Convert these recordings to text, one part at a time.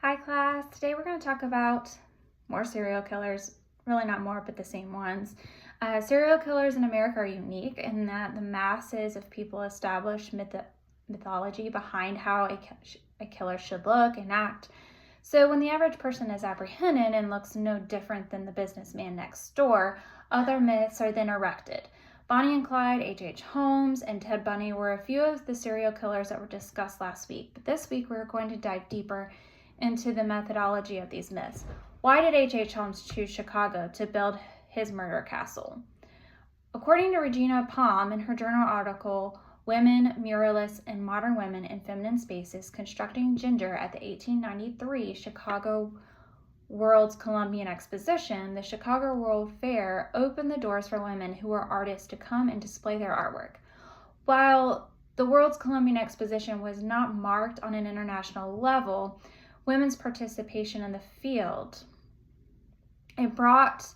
Hi class, today we're going to talk about more serial killers, really not more, but the same ones. Serial killers in America are unique in that the masses of people establish mythology behind how a killer should look and act. So when the average person is apprehended and looks no different than the businessman next door, other myths are then erected. Bonnie and Clyde, H.H. Holmes, and Ted Bundy were a few of the serial killers that were discussed last week, but this week we're going to dive deeper into the methodology of these myths. Why did H.H. Holmes choose Chicago to build his murder castle? According to Regina Palm in her journal article, Women, Muralists, and Modern Women in Feminine Spaces, Constructing Gender at the 1893 Chicago World's Columbian Exposition, the Chicago World Fair opened the doors for women who were artists to come and display their artwork. While the World's Columbian Exposition was not marked on an international level, women's participation in the field. It brought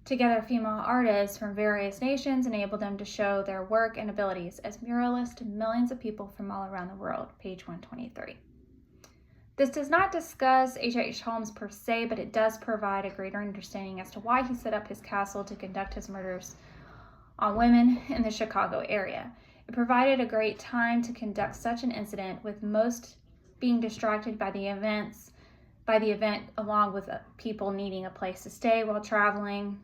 together female artists from various nations, enabled them to show their work and abilities as muralists to millions of people from all around the world, page 123. This does not discuss H.H. Holmes per se, but it does provide a greater understanding as to why he set up his castle to conduct his murders on women in the Chicago area. It provided a great time to conduct such an incident, with most being distracted by the event, along with people needing a place to stay while traveling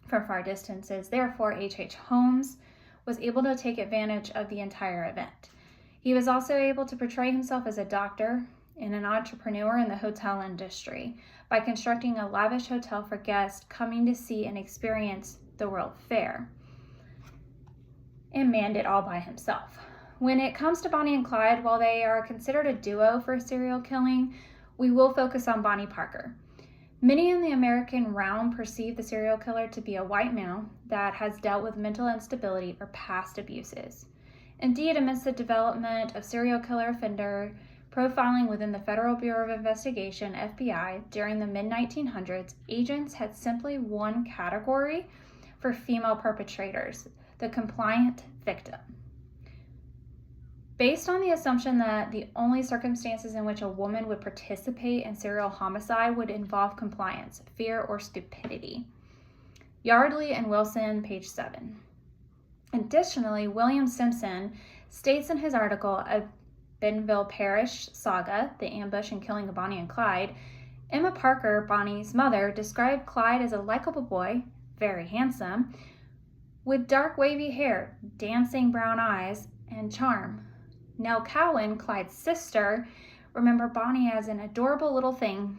from far distances. Therefore, H.H. Holmes was able to take advantage of the entire event. He was also able to portray himself as a doctor and an entrepreneur in the hotel industry by constructing a lavish hotel for guests coming to see and experience the World Fair, and manned it all by himself. When it comes to Bonnie and Clyde, while they are considered a duo for serial killing, we will focus on Bonnie Parker. Many in the American realm perceive the serial killer to be a white male that has dealt with mental instability or past abuses. Indeed, amidst the development of serial killer offender profiling within the Federal Bureau of Investigation, FBI, during the mid-1900s, agents had simply one category for female perpetrators: the compliant victim. Based on the assumption that the only circumstances in which a woman would participate in serial homicide would involve compliance, fear, or stupidity. Yardley and Wilson, page 7. Additionally, William Simpson states in his article, A Bentonville Parish Saga, The Ambush and Killing of Bonnie and Clyde, Emma Parker, Bonnie's mother, described Clyde as a likable boy, very handsome, with dark wavy hair, dancing brown eyes, and charm. Nell Cowan, Clyde's sister, remembered Bonnie as an adorable little thing,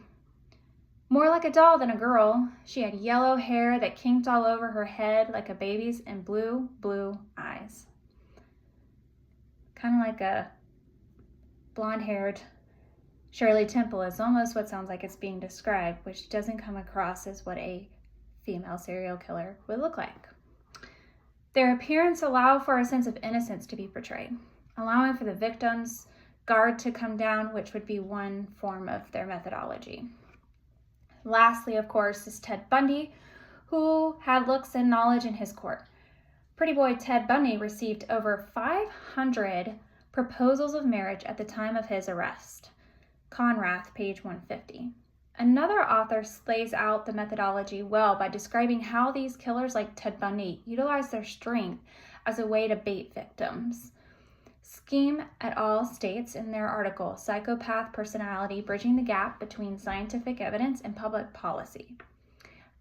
more like a doll than a girl. She had yellow hair that kinked all over her head like a baby's and blue eyes. Kind of like a blonde-haired Shirley Temple is almost what sounds like it's being described, which doesn't come across as what a female serial killer would look like. Their appearance allowed for a sense of innocence to be portrayed, allowing for the victim's guard to come down, which would be one form of their methodology. Lastly, of course, is Ted Bundy, who had looks and knowledge in his court. Pretty boy Ted Bundy received over 500 proposals of marriage at the time of his arrest. Conrath, page 150. Another author lays out the methodology well by describing how these killers like Ted Bundy utilize their strength as a way to bait victims. Scheme et al. States in their article, Psychopath Personality, Bridging the Gap Between Scientific Evidence and Public Policy.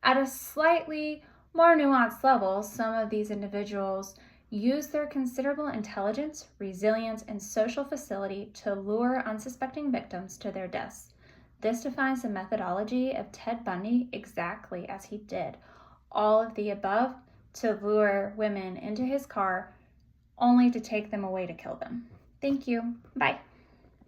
At a slightly more nuanced level, some of these individuals use their considerable intelligence, resilience, and social facility to lure unsuspecting victims to their deaths. This defines the methodology of Ted Bundy exactly as he did all of the above to lure women into his car, only to take them away to kill them. Thank you. Bye.